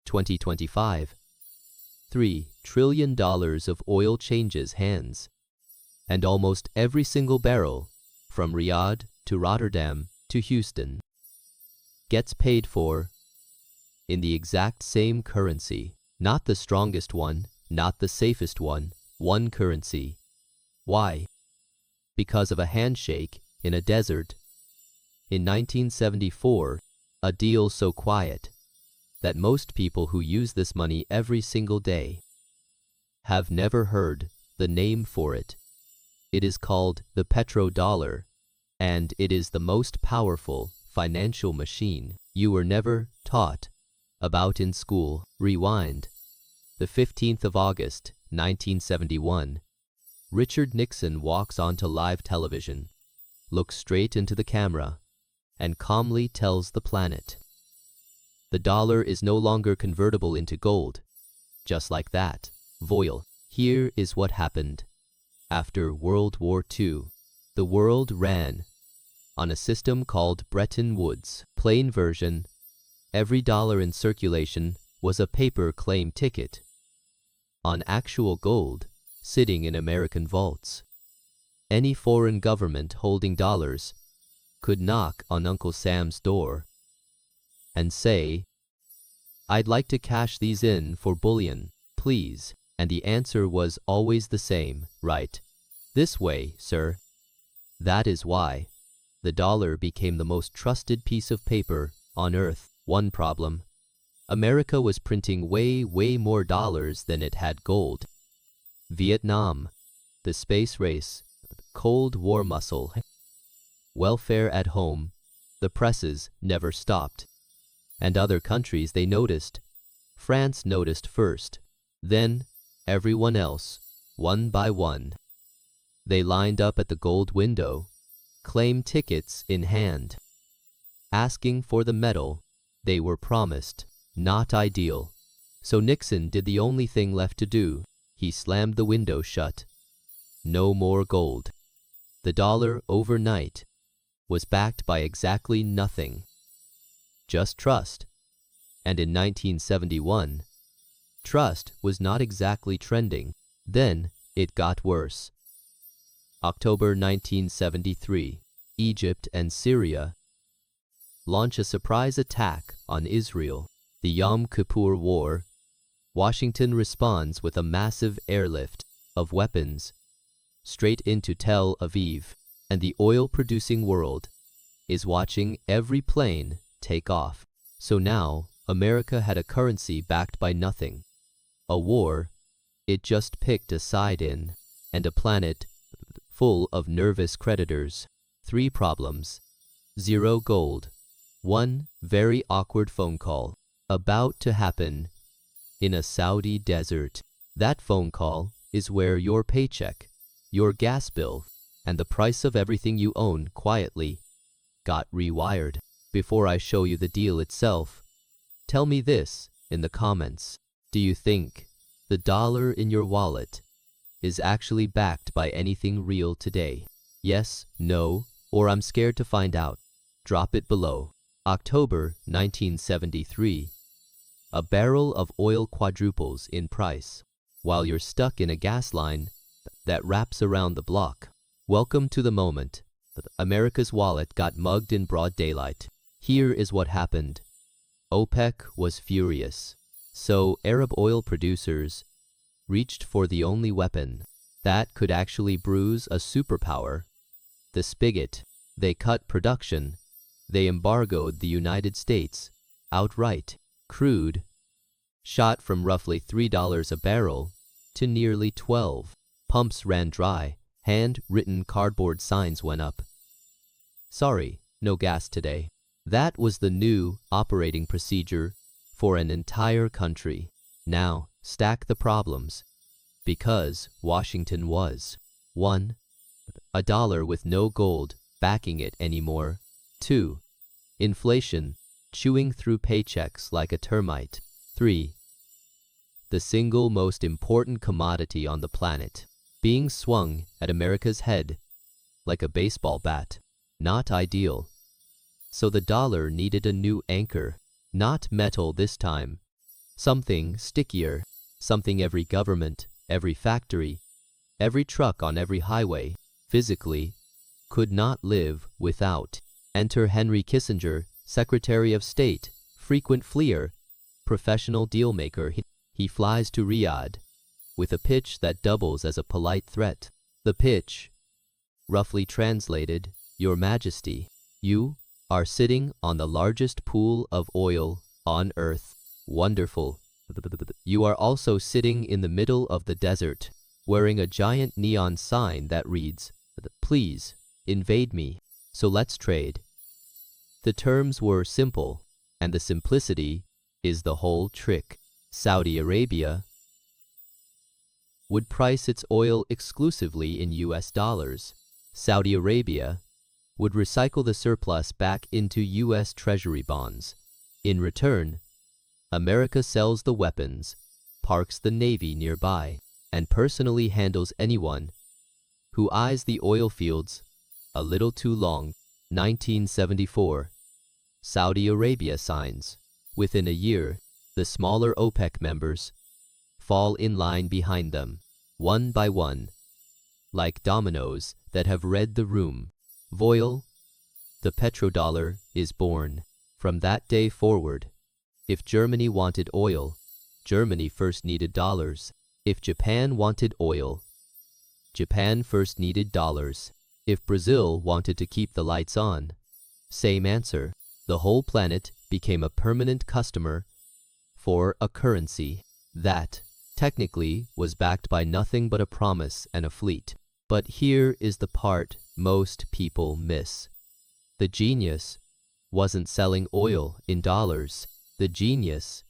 2025. $3 trillion of oil changes hands, and almost every single barrel, from Riyadh to Rotterdam to Houston, gets paid for in the exact same currency. Not the strongest one, not the safest one currency. Why? Because of a handshake in a desert in 1974, a deal so quiet that most people who use this money every single day have never heard the name for it. It is called the petrodollar, and it is the most powerful financial machine you were never taught about in school. Rewind. The 15th of August, 1971. Richard Nixon walks onto live television, looks straight into the camera, and calmly tells the planet, the dollar is no longer convertible into gold. Just like that. Voil. Here is what happened. After World War II, the world ran on a system called Bretton Woods. Plain version, every dollar in circulation was a paper claim ticket on actual gold sitting in American vaults. Any foreign government holding dollars could knock on Uncle Sam's door and say, I'd like to cash these in for bullion, please. And the answer was always the same, right? This way, sir. That is why the dollar became the most trusted piece of paper on earth. One problem: America was printing way more dollars than it had gold. Vietnam, the space race, Cold War muscle, welfare at home, the presses never stopped. And other countries, they noticed. France noticed first, then everyone else, one by one. They lined up at the gold window, claim tickets in hand, asking for the metal they were promised. Not ideal. So Nixon did the only thing left to do. He slammed the window shut. No more gold. The dollar overnight was backed by exactly nothing. Just trust. And in 1971, trust was not exactly trending. Then it got worse. October 1973, Egypt and Syria launch a surprise attack on Israel. The Yom Kippur War. Washington responds with a massive airlift of weapons straight into Tel Aviv, and the oil-producing world is watching every plane take off. So now America had a currency backed by nothing. A war it just picked a side in, and a planet full of nervous creditors. 3 problems. 0 gold. 1 very awkward phone call about to happen in a Saudi desert. That phone call is where your paycheck, your gas bill, and the price of everything you own quietly got rewired. Before I show you the deal itself, tell me this in the comments. Do you think the dollar in your wallet is actually backed by anything real today? Yes, no, or I'm scared to find out. Drop it below. October 1973. A barrel of oil quadruples in price while you're stuck in a gas line that wraps around the block. Welcome to the moment. America's wallet got mugged in broad daylight. Here is what happened. OPEC was furious. So Arab oil producers reached for the only weapon that could actually bruise a superpower, the spigot. They cut production. They embargoed the United States outright. Crude shot from roughly $3 a barrel to nearly 12. Pumps ran dry. Hand-written cardboard signs went up. Sorry, no gas today. That was the new operating procedure for an entire country. Now, stack the problems. Because Washington was 1. A dollar with no gold backing it anymore. 2. Inflation chewing through paychecks like a termite. 3. The single most important commodity on the planet being swung at America's head like a baseball bat. Not ideal. So the dollar needed a new anchor. Not metal this time, Something stickier, something every government, every factory, every truck on every highway, physically, could not live without. Enter Henry Kissinger, Secretary of State, frequent fleer, professional dealmaker. He flies to Riyadh with a pitch that doubles as a polite threat. The pitch, roughly translated, Your Majesty, you are sitting on the largest pool of oil on earth. Wonderful. You are also sitting in the middle of the desert, wearing a giant neon sign that reads, Please, invade me, so let's trade. The terms were simple, and the simplicity is the whole trick. Saudi Arabia would price its oil exclusively in US dollars. Saudi Arabia would recycle the surplus back into US Treasury bonds. In return, America sells the weapons, parks the Navy nearby, and personally handles anyone who eyes the oil fields a little too long. 1974. Saudi Arabia signs. Within a year, the smaller OPEC members fall in line behind them, one by one, like dominoes that have read the room. Voil, the petrodollar, is born. From that day forward, if Germany wanted oil, Germany first needed dollars. If Japan wanted oil, Japan first needed dollars. If Brazil wanted to keep the lights on, same answer. The whole planet became a permanent customer for a currency that, technically, was backed by nothing but a promise and a fleet. But here is the part most people miss. The genius wasn't selling oil in dollars. The genius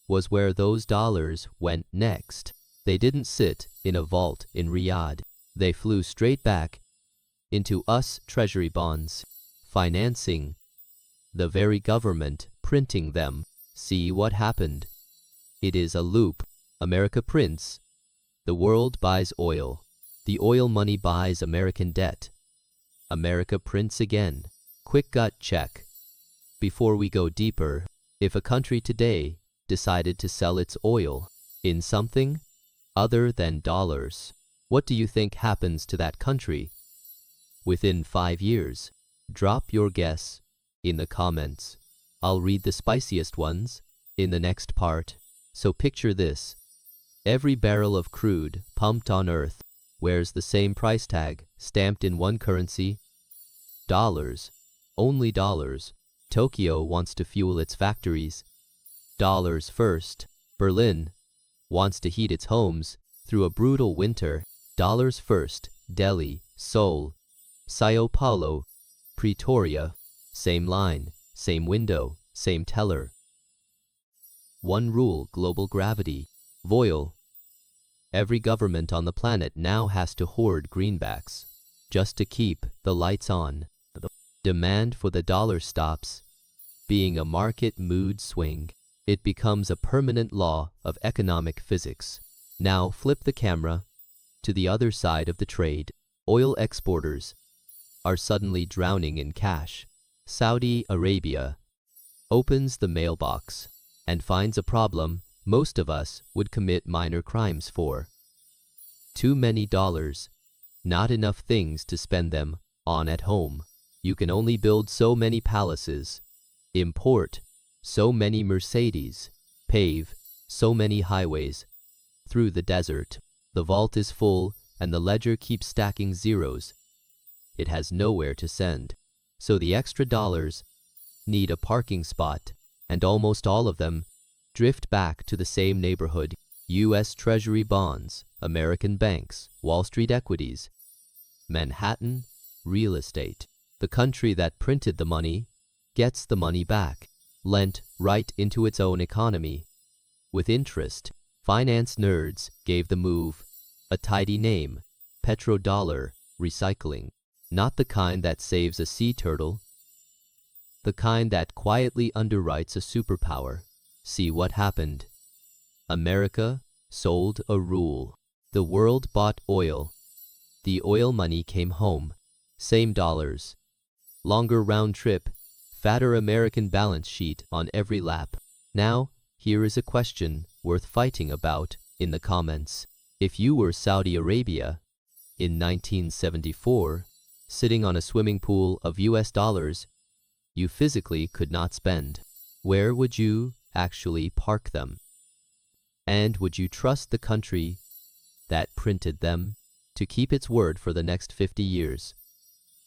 was where those dollars went next. They didn't sit in a vault in Riyadh. They flew straight back into US Treasury bonds, financing the very government printing them. See what happened. It is a loop. America prints. The world buys oil. The oil money buys American debt. America prints again. Quick gut check. Before we go deeper, if a country today decided to sell its oil in something other than dollars, what do you think happens to that country within 5 years? Drop your guess in the comments. I'll read the spiciest ones in the next part. So picture this. Every barrel of crude pumped on earth wears the same price tag, stamped in one currency, dollars, only dollars. Tokyo wants to fuel its factories, dollars first. Berlin wants to heat its homes through a brutal winter, dollars first. Delhi, Seoul, Sao Paulo, Pretoria, same line, same window, same teller. One rule, global gravity. Voil. Every government on the planet now has to hoard greenbacks just to keep the lights on. The demand for the dollar stops being a market mood swing. It becomes a permanent law of economic physics. Now flip the camera to the other side of the trade. Oil exporters are suddenly drowning in cash. Saudi Arabia opens the mailbox and finds a problem most of us would commit minor crimes for. Too many dollars, not enough things to spend them on at home. You can only build so many palaces, import so many Mercedes, pave so many highways through the desert. The vault is full and the ledger keeps stacking zeros. It has nowhere to send. So the extra dollars need a parking spot, and almost all of them drift back to the same neighborhood. US Treasury bonds, American banks, Wall Street equities, Manhattan real estate. The country that printed the money gets the money back, lent right into its own economy with interest. Finance nerds gave the move a tidy name, Petrodollar recycling. Not the kind that saves a sea turtle, the kind that quietly underwrites a superpower. See what happened. America sold a rule. The world bought oil. The oil money came home. Same dollars. Longer round trip. Fatter American balance sheet on every lap. Now, Here is a question worth fighting about in the comments. If you were Saudi Arabia in 1974, sitting on a swimming pool of US dollars you physically could not spend, where would you actually park them? And would you trust the country that printed them to keep its word for the next 50 years?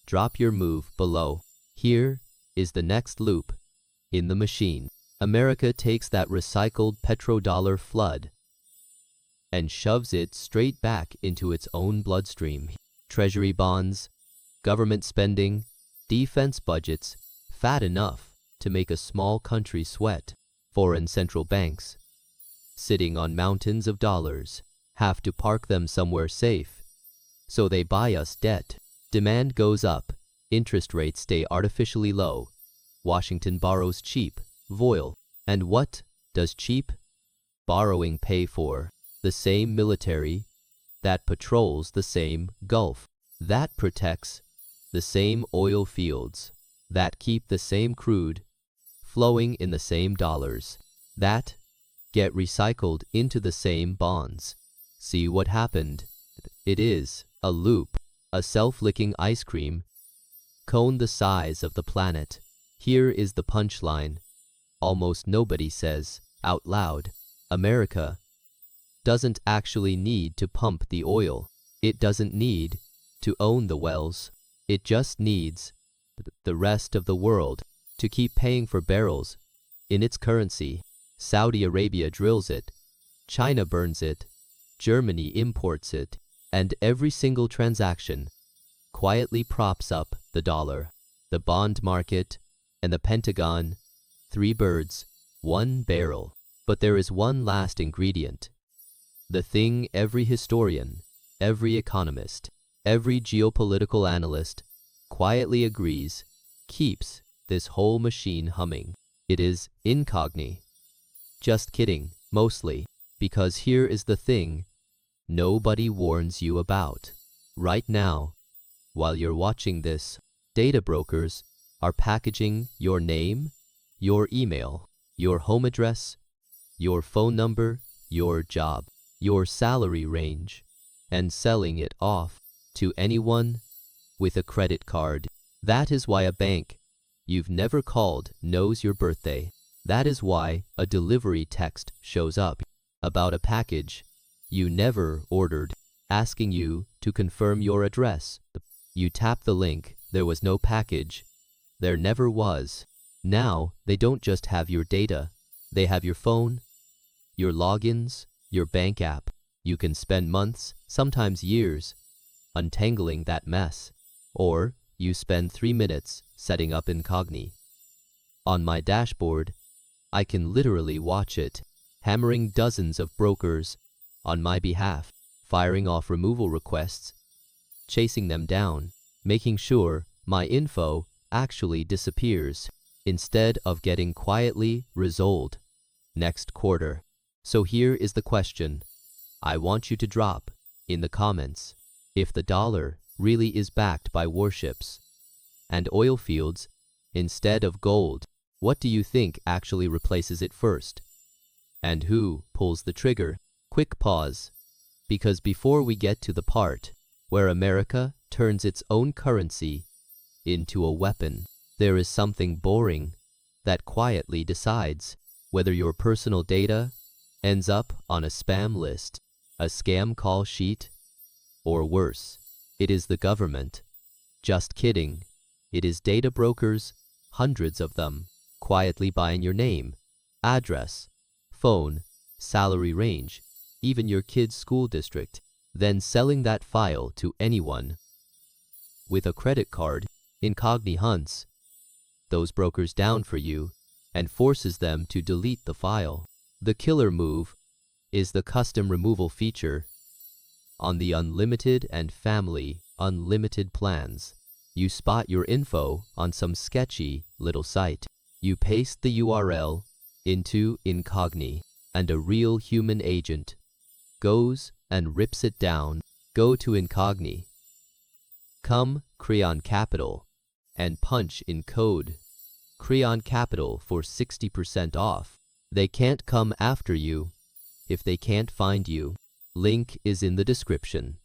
Drop your move below. Here is the next loop in the machine. America takes that recycled petrodollar flood and shoves it straight back into its own bloodstream. Treasury bonds, government spending, defense budgets, fat enough to make a small country sweat. Foreign central banks, sitting on mountains of dollars, have to park them somewhere safe, so they buy us debt. Demand goes up, interest rates stay artificially low. Washington borrows cheap, voil. And what does cheap borrowing pay for? The same military that patrols the same Gulf, that protects the same oil fields, that keep the same crude flowing in the same dollars, that get recycled into the same bonds. See what happened? It is a loop, a self-licking ice cream cone the size of the planet. Here is the punchline. Almost nobody says out loud. America doesn't actually need to pump the oil. It doesn't need to own the wells. It just needs the rest of the world to keep paying for barrels in its currency. Saudi Arabia drills it, China burns it, Germany imports it, and every single transaction quietly props up the dollar, the bond market, and the Pentagon. 3 birds, 1 barrel. But there is one last ingredient. The thing every historian, every economist, every geopolitical analyst quietly agrees keeps this whole machine humming. It is incogni. Just kidding, mostly, because here is the thing nobody warns you about. Right now, while you're watching this, data brokers are packaging your name, your email, your home address, your phone number, your job, your salary range, and selling it off to anyone with a credit card. That is why a bank you've never called knows your birthday. That is why a delivery text shows up about a package you never ordered, asking you to confirm your address. You tap the link, there was no package. There never was. Now, they don't just have your data. They have your phone, your logins, your bank app. You can spend months, sometimes years, untangling that mess. Or you spend 3 minutes setting up incogni. On my dashboard, I can literally watch it, hammering dozens of brokers on my behalf, firing off removal requests, chasing them down, making sure my info actually disappears instead of getting quietly resolved next quarter. So here is the question I want you to drop in the comments. If the dollar really is backed by warships and oil fields instead of gold, what do you think actually replaces it first? And who pulls the trigger? Quick pause, because before we get to the part where America turns its own currency into a weapon, there is something boring that quietly decides whether your personal data ends up on a spam list, a scam call sheet, or worse, it is the government. Just kidding. It is data brokers, hundreds of them, quietly buying your name, address, phone, salary range, even your kid's school district, then selling that file to anyone with a credit card. Incogni hunts those brokers down for you and forces them to delete the file. The killer move is the custom removal feature on the unlimited and family unlimited plans. You spot your info on some sketchy little site. You paste the URL into incogni, and a real human agent goes and rips it down. Go to incogni, come Creon Capital, and punch in code Creon Capital for 60% off. They can't come after you if they can't find you. Link is in the description.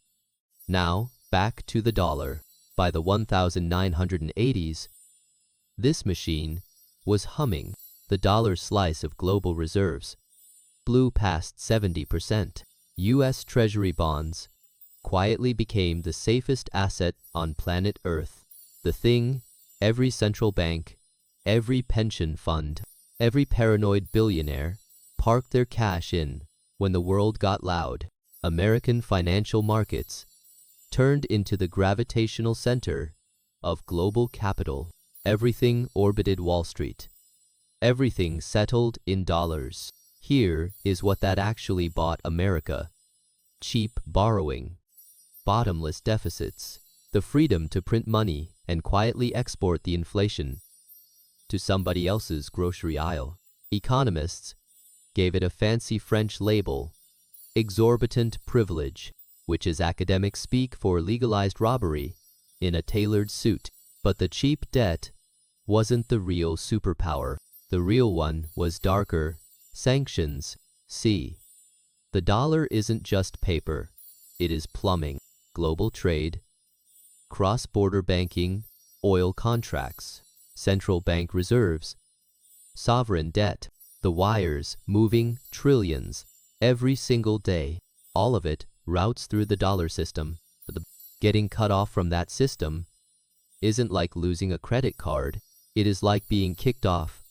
Now, back to the dollar. By the 1980s, this machine was humming. The dollar's slice of global reserves blew past 70%. U.S. Treasury bonds quietly became the safest asset on planet Earth. The thing every central bank, every pension fund, every paranoid billionaire parked their cash in. When the world got loud, American financial markets turned into the gravitational center of global capital. Everything orbited Wall Street. Everything settled in dollars. Here is what that actually bought America: cheap borrowing, bottomless deficits, the freedom to print money and quietly export the inflation to somebody else's grocery aisle. Economists gave it a fancy French label: exorbitant privilege, which is academic speak for legalized robbery in a tailored suit. But the cheap debt wasn't the real superpower. The real one was darker: sanctions. See, the dollar isn't just paper, it is plumbing. Global trade, cross-border banking, oil contracts, central bank reserves, sovereign debt, the wires moving trillions every single day. All of it routes through the dollar system. Getting cut off from that system isn't like losing a credit card. It is like being kicked off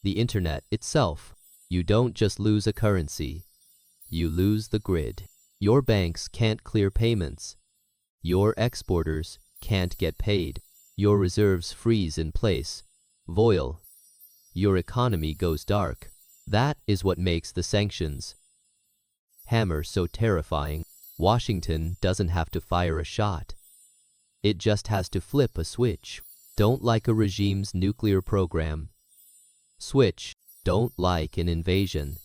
the internet itself. You don't just lose a currency, you lose the grid. Your banks can't clear payments. Your exporters can't get paid. Your reserves freeze in place. Voil. Your economy goes dark. That is what makes the sanctions hammer so terrifying. Washington doesn't have to fire a shot. It just has to flip a switch. Don't like a regime's nuclear program? Switch. Don't like an invasion?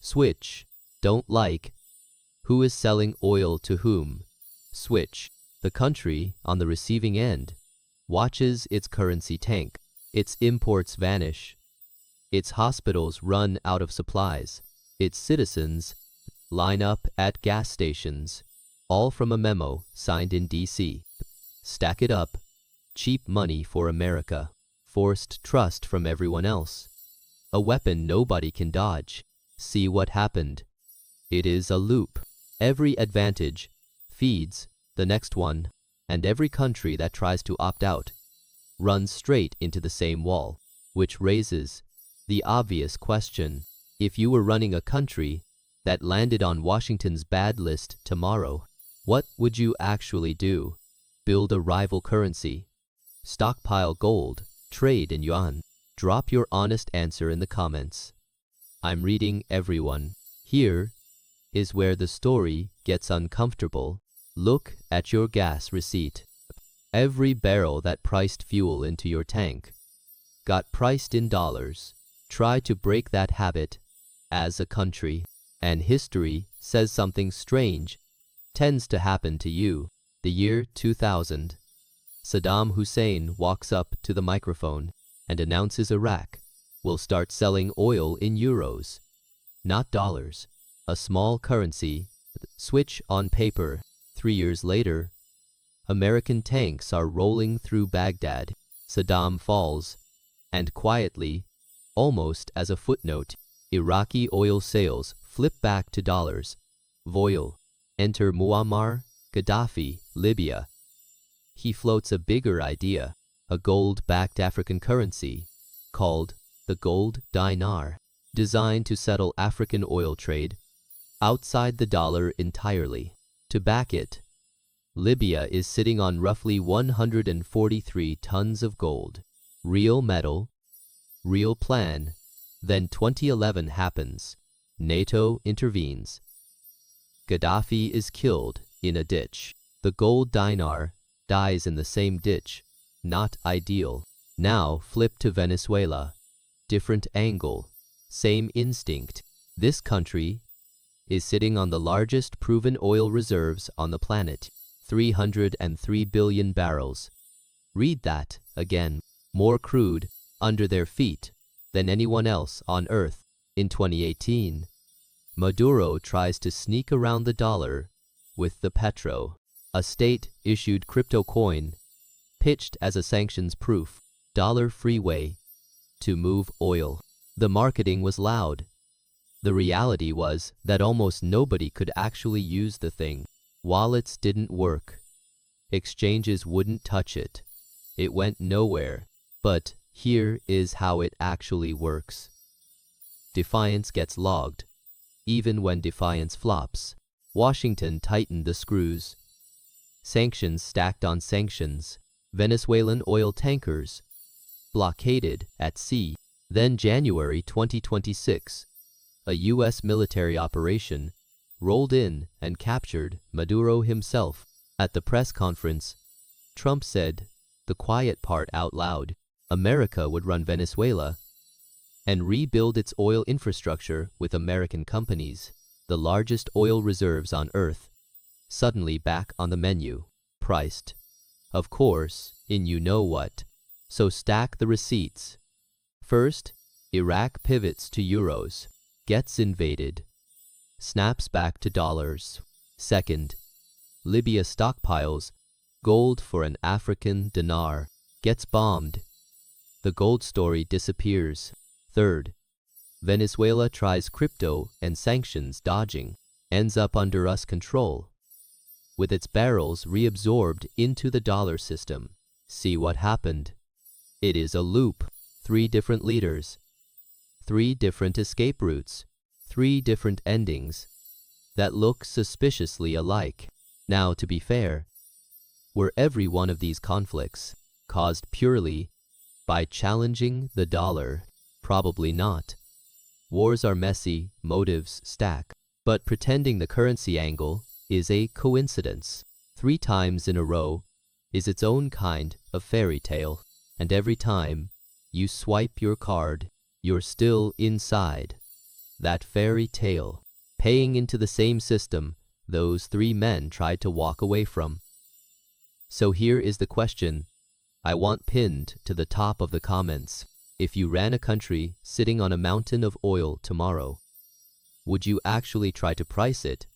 Switch. Don't like who is selling oil to whom? Switch. The country on the receiving end watches its currency tank. Its imports vanish. Its hospitals run out of supplies. Its citizens line up at gas stations, all from a memo signed in D.C. Stack it up. Cheap money for America. Forced trust from everyone else. A weapon nobody can dodge. See what happened. It is a loop. Every advantage feeds the next one, and every country that tries to opt out runs straight into the same wall, which raises the obvious question: if you were running a country that landed on Washington's bad list tomorrow, what would you actually do? Build a rival currency? Stockpile gold? Trade in yuan? Drop your honest answer in the comments. I'm reading everyone. Here is where the story gets uncomfortable. Look at your gas receipt. Every barrel that priced fuel into your tank got priced in dollars. Try to break that habit as a country, and history says something strange tends to happen to you. The year 2000. Saddam Hussein walks up to the microphone and announces Iraq will start selling oil in euros, not dollars. A small currency switch on paper. 3 years later, American tanks are rolling through Baghdad. Saddam falls, and quietly, almost as a footnote, Iraqi oil sales flip back to dollars. Voil. Enter Muammar Gaddafi, Libya. He floats a bigger idea, a gold-backed African currency called the gold dinar, designed to settle African oil trade outside the dollar entirely. To back it, Libya is sitting on roughly 143 tons of gold. Real metal, real plan. Then 2011 happens. NATO intervenes. Gaddafi is killed in a ditch. The gold dinar dies in the same ditch. Not ideal. Now flip to Venezuela. Different angle. Same instinct. This country is sitting on the largest proven oil reserves on the planet. 303 billion barrels. Read that again. More crude under their feet than anyone else on Earth. In 2018, Maduro tries to sneak around the dollar with the Petro, a state-issued crypto coin pitched as a sanctions-proof, dollar-free way to move oil. The marketing was loud. The reality was that almost nobody could actually use the thing. Wallets didn't work. Exchanges wouldn't touch it. It went nowhere. But here is how it actually works. Defiance gets logged. Even when defiance flops, Washington tightened the screws. Sanctions stacked on sanctions. Venezuelan oil tankers blockaded at sea. Then January 2026, a U.S. military operation rolled in and captured Maduro himself. At the press conference, Trump said the quiet part out loud. America would run Venezuela and rebuild its oil infrastructure with American companies. The largest oil reserves on Earth suddenly back on the menu, priced, of course, in you-know-what. So stack the receipts. First, Iraq pivots to euros, gets invaded, snaps back to dollars. Second, Libya stockpiles gold for an African dinar, gets bombed. The gold story disappears. Third, Venezuela tries crypto and sanctions dodging, ends up under US control, with its barrels reabsorbed into the dollar system. See what happened. It is a loop. 3 different leaders, 3 different escape routes, 3 different endings that look suspiciously alike. Now, to be fair, were every one of these conflicts caused purely by challenging the dollar? Probably not. Wars are messy, motives stack, but pretending the currency angle is a coincidence 3 times in a row is its own kind of fairy tale. And every time you swipe your card, you're still inside that fairy tale, paying into the same system those 3 men tried to walk away from. So here is the question I want pinned to the top of the comments. If you ran a country sitting on a mountain of oil tomorrow, would you actually try to price it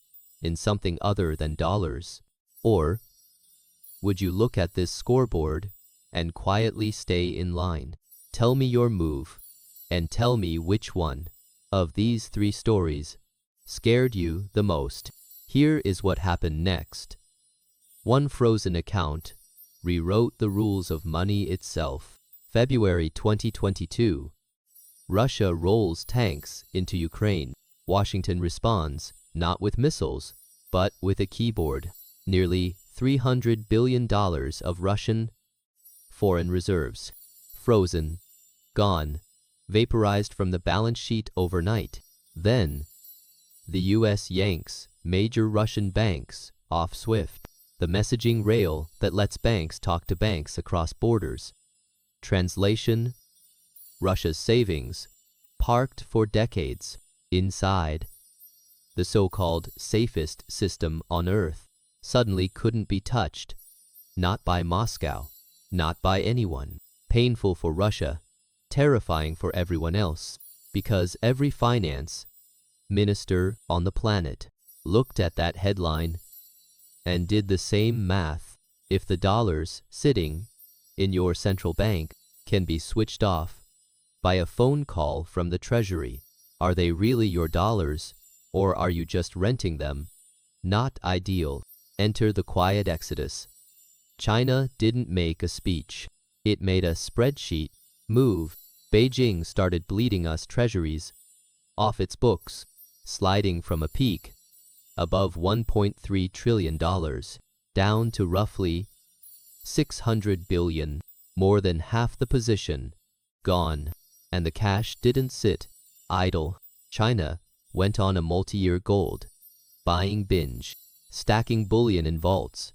in something other than dollars? Or would you look at this scoreboard and quietly stay in line? Tell me your move, and tell me which one of these 3 stories scared you the most. Here is what happened next. One frozen account rewrote the rules of money itself. February 2022. Russia rolls tanks into Ukraine. Washington responds, not with missiles, but with a keyboard. Nearly $300 billion of Russian foreign reserves. Frozen, gone, vaporized from the balance sheet overnight. Then, the U.S. yanks major Russian banks off SWIFT, the messaging rail that lets banks talk to banks across borders. Translation: Russia's savings, parked for decades inside the so-called safest system on Earth, suddenly couldn't be touched. Not by Moscow, not by anyone. Painful for Russia, terrifying for everyone else, because every finance minister on the planet looked at that headline and did the same math. If the dollars sitting in your central bank can be switched off by a phone call from the Treasury, are they really your dollars, or are you just renting them? Not ideal. Enter the quiet exodus. China didn't make a speech. It made a spreadsheet move. Beijing started bleeding us treasuries off its books, sliding from a peak above $1.3 trillion down to roughly $600 billion, more than half the position gone. And the cash didn't sit idle. China went on a multi-year gold buying binge, stacking bullion in vaults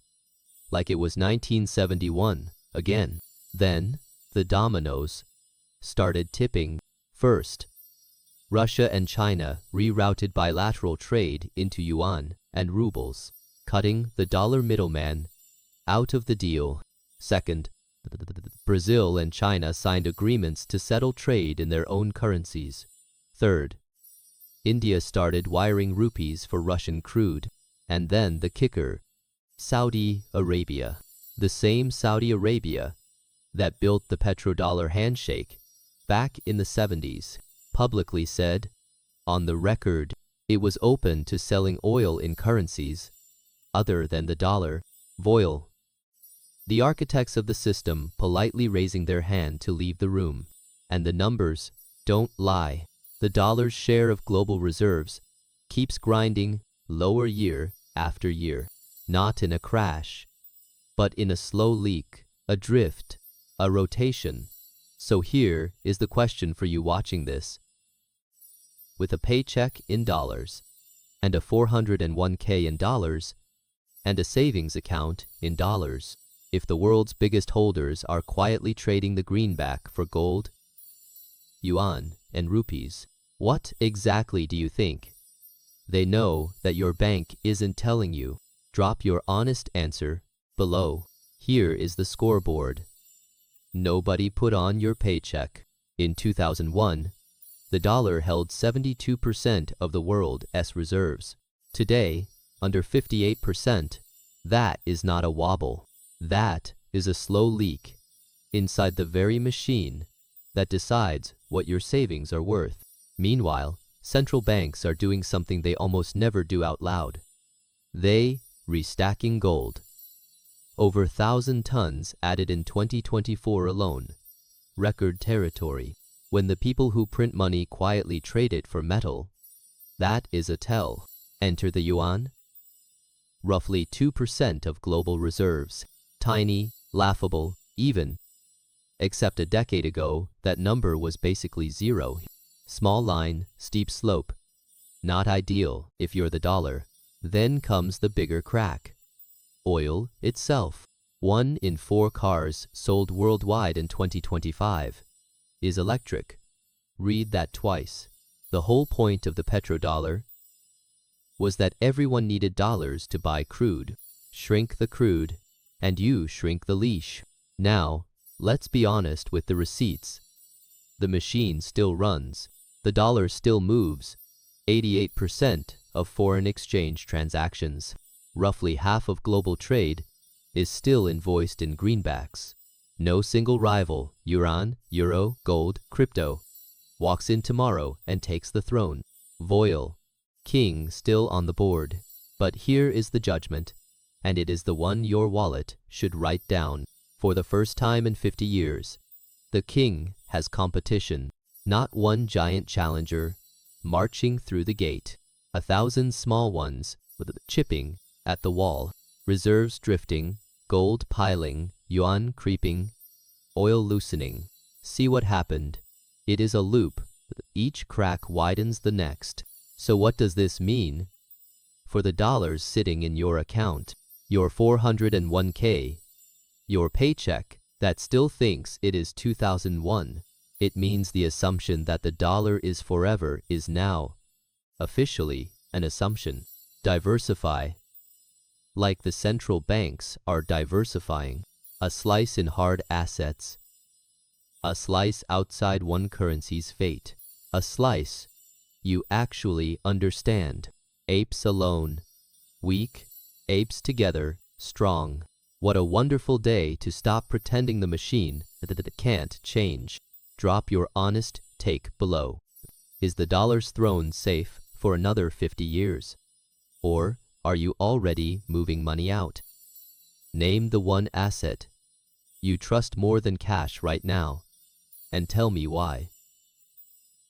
like it was 1971 again. Then the dominoes started tipping. First, Russia and China rerouted bilateral trade into yuan and rubles, cutting the dollar middleman out of the deal. Second, Brazil and China signed agreements to settle trade in their own currencies. Third, India started wiring rupees for Russian crude. And then the kicker, Saudi Arabia. The same Saudi Arabia that built the petrodollar handshake back in the 70s, publicly said, on the record, it was open to selling oil in currencies other than the dollar, voil. The architects of the system politely raising their hand to leave the room. And the numbers don't lie. The dollar's share of global reserves keeps grinding lower year after year, not in a crash, but in a slow leak, a drift, a rotation. So here is the question for you watching this. With a paycheck in dollars, and a 401k in dollars, and a savings account in dollars, if the world's biggest holders are quietly trading the greenback for gold, yuan, and rupees, what exactly do you think? They know that your bank isn't telling you. Drop your honest answer below. Here is the scoreboard. Nobody put on your paycheck. In 2001, the dollar held 72% of the world's reserves. Today, under 58%. That is not a wobble. That is a slow leak inside the very machine that decides what your savings are worth. Meanwhile, central banks are doing something they almost never do out loud. They restacking gold. Over 1,000 tons added in 2024 alone. Record territory. When the people who print money quietly trade it for metal, that is a tell. Enter the yuan. Roughly 2% of global reserves. Tiny, laughable, even. Except a decade ago, that number was basically zero. Small line, steep slope. Not ideal if you're the dollar. Then comes the bigger crack. Oil itself. 1 in 4 cars sold worldwide in 2025 is electric. Read that twice. The whole point of the petrodollar was that everyone needed dollars to buy crude. Shrink the crude, and you shrink the leash. Now, let's be honest with the receipts. The machine still runs. The dollar still moves. 88% of foreign exchange transactions, roughly half of global trade, is still invoiced in greenbacks. No single rival, yuan, euro, gold, crypto, walks in tomorrow and takes the throne. Voil, king still on the board. But here is the judgment, and it is the one your wallet should write down. For the first time in 50 years, the king has competition, not one giant challenger marching through the gate. 1,000 small ones with chipping at the wall, reserves drifting, gold piling, yuan creeping, oil loosening. See what happened? It is a loop. Each crack widens the next. So what does this mean for the dollars sitting in your account? Your 401k, your paycheck that still thinks it is 2001. It means the assumption that the dollar is forever is now officially an assumption. Diversify. Like the central banks are diversifying. A slice in hard assets. A slice outside one currency's fate. A slice you actually understand. Apes alone. Weak. Apes together. Strong. What a wonderful day to stop pretending the machine that it can't change. Drop your honest take below. Is the dollar's throne safe for another 50 years? Or are you already moving money out? Name the one asset you trust more than cash right now, and tell me why.